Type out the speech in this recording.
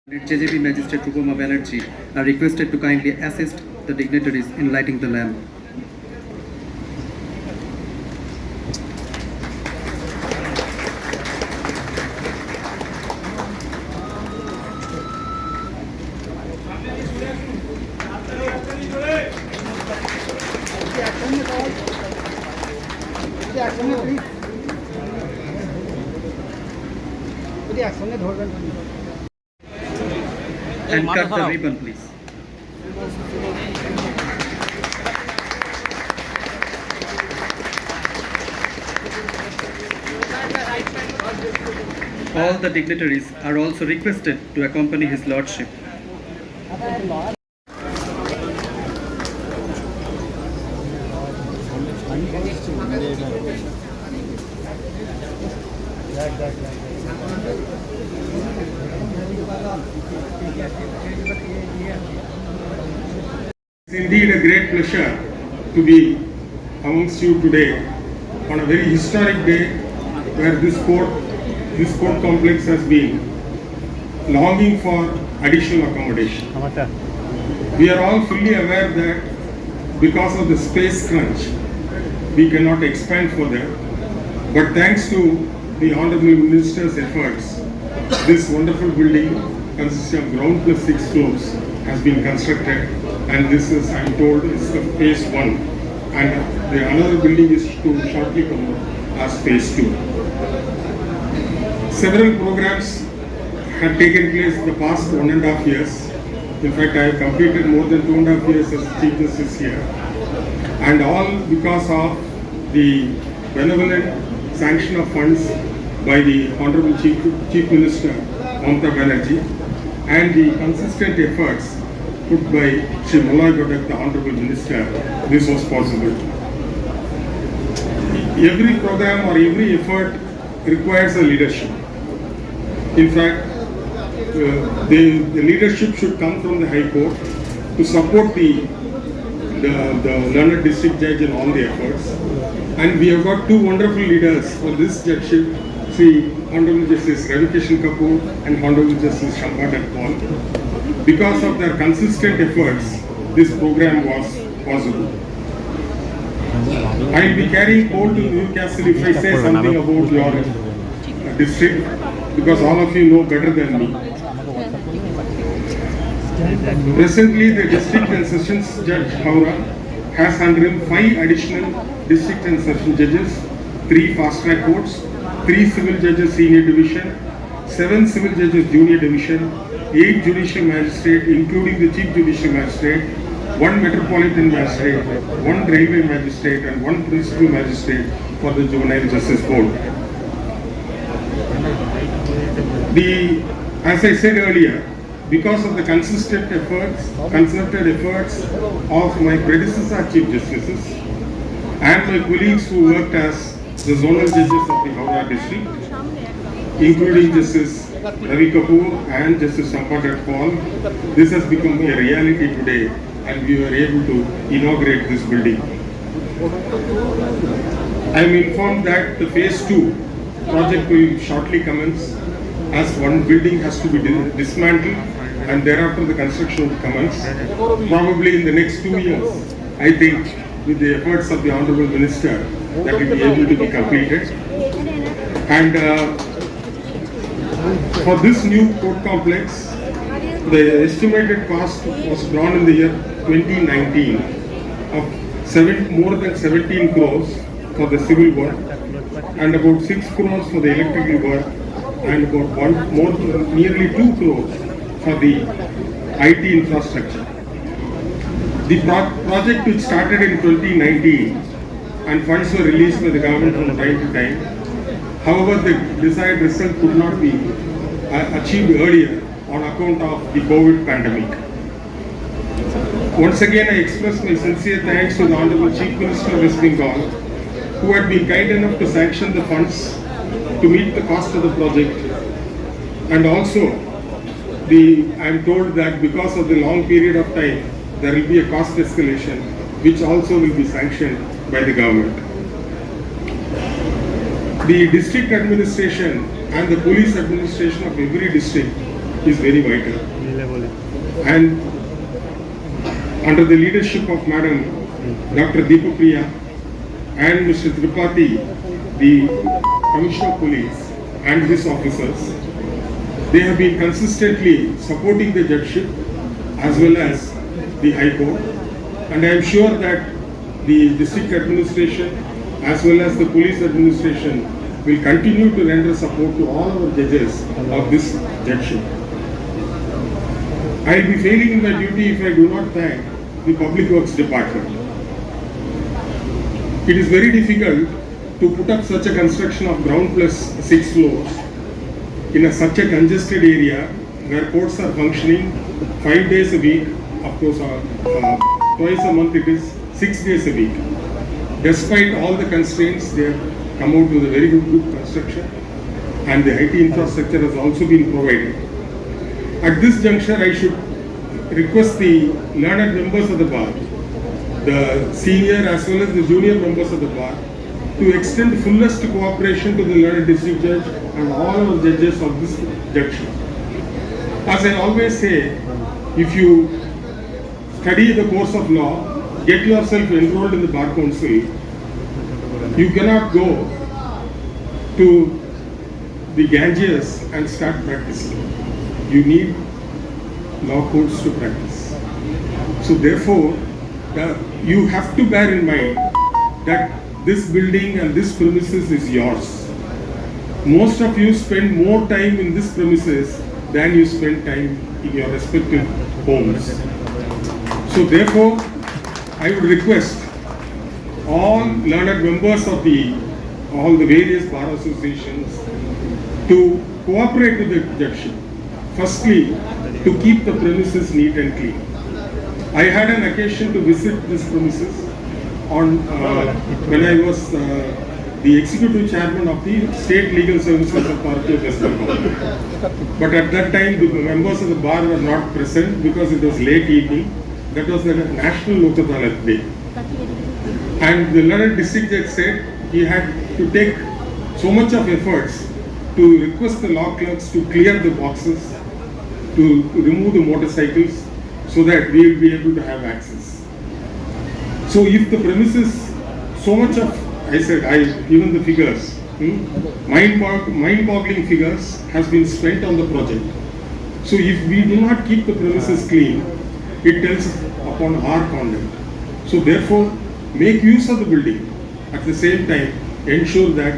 JJP Magistrate Rupama Banerjee are requested to kindly assist the dignitaries in lighting the lamp. And cut the ribbon, please. All the dignitaries are also requested to accompany His Lordship. It's indeed a great pleasure to be amongst you today on a very historic day where this court complex has been longing for additional accommodation. We are all fully aware that because of the space crunch, we cannot expand further. But thanks to the Honorable Minister's efforts, this wonderful building consisting of ground plus 6 floors has been constructed, and this is, I am told, is the phase 1, and the another building is to shortly come as phase 2. Several programs have taken place in the past 1.5 years. In fact, I have completed more than 2.5 years as Chief Justice here, and all because of the benevolent sanction of funds by the Honorable Chief Minister Mamata Banerjee and the consistent efforts put by Shri Malloy Gadak, the Honorable Minister, this was possible. Every program or every effort requires a leadership. In fact, the leadership should come from the High Court to support the learned district judge in all the efforts. And we have got two wonderful leaders for this judgeship, Sri Honorable Justice Ravi Kishan Kapoor and Honorable Justice Shampadat Paul. Because of their consistent efforts, this program was possible. I will be carrying coal to Newcastle if I say something about your district, because all of you know better than me. Presently, the District and Sessions Judge Howrah has under him 5 additional District and Session Judges, 3 fast-track courts, 3 Civil Judges Senior Division, 7 Civil Judges Junior Division, 8 Judicial Magistrate including the Chief Judicial Magistrate, 1 Metropolitan Magistrate, 1 Railway Magistrate and 1 Principal Magistrate for the Juvenile Justice Board. As I said earlier, because of the consistent efforts, concerted efforts of my predecessor Chief Justices and my colleagues who worked as the zonal judges of the Howrah district, including Justice Ravi Kapoor and Justice Shampadat Paul, this has become a reality today and we were able to inaugurate this building. I am informed that the phase 2 project will shortly commence, as one building has to be dismantled and thereafter the construction will commence. Probably in the next 2 years, I think, with the efforts of the Honorable Minister, that will be able to be completed. And for this new court complex, the estimated cost was drawn in the year 2019 of more than 17 crores for the civil work and about 6 crores for the electrical work and about nearly 2 crores for the IT infrastructure. The project, which started in 2019 and funds were released by the government from time to time, however the desired result could not be achieved earlier on account of the COVID pandemic. Once again, I express my sincere thanks to the Honorable Chief Minister of West Bengal, who had been kind enough to sanction the funds to meet the cost of the project. And also, I am told that because of the long period of time, there will be a cost escalation, which also will be sanctioned by the government. The district administration and the police administration of every district is very vital. And under the leadership of Madam Dr. Deepa Priya and Mr. Tripathi, the Commissioner of Police and his officers, they have been consistently supporting the judgeship as well as the High Court. And I am sure that the district administration as well as the police administration will continue to render support to all our judges of this judgeship. I will be failing in my duty if I do not thank the Public Works Department. It is very difficult to put up such a construction of ground plus 6 floors in such a congested area where courts are functioning 5 days a week, of course twice a month it is 6 days a week. Despite all the constraints, they have come out with a very good construction, and the IT infrastructure has also been provided. At this juncture, I should request the learned members of the bar, the senior as well as the junior members of the bar, to extend fullest cooperation to the learned district judge and all our judges of this judgeship. As I always say, if you study the course of law, get yourself enrolled in the Bar Council, you cannot go to the Ganges and start practicing. You need law courts to practice. So therefore, you have to bear in mind that this building and this premises is yours. Most of you spend more time in this premises than you spend time in your respective homes. So therefore, I would request all learned members of all the various bar associations to cooperate with the judgeship. Firstly, to keep the premises neat and clean. I had an occasion to visit this premises when I was the executive chairman of the State Legal Services Authority of West Bengal. But at that time, the members of the bar were not present because it was late evening. That was the National Lok Adalat Day. And the learned district judge said he had to take so much of efforts to request the law clerks to clear the boxes, to remove the motorcycles, so that we will be able to have access. So if the premises, so much of, I said, given the figures, mind-boggling figures has been spent on the project. So if we do not keep the premises clean, it tells upon our conduct. So therefore, make use of the building. At the same time, ensure that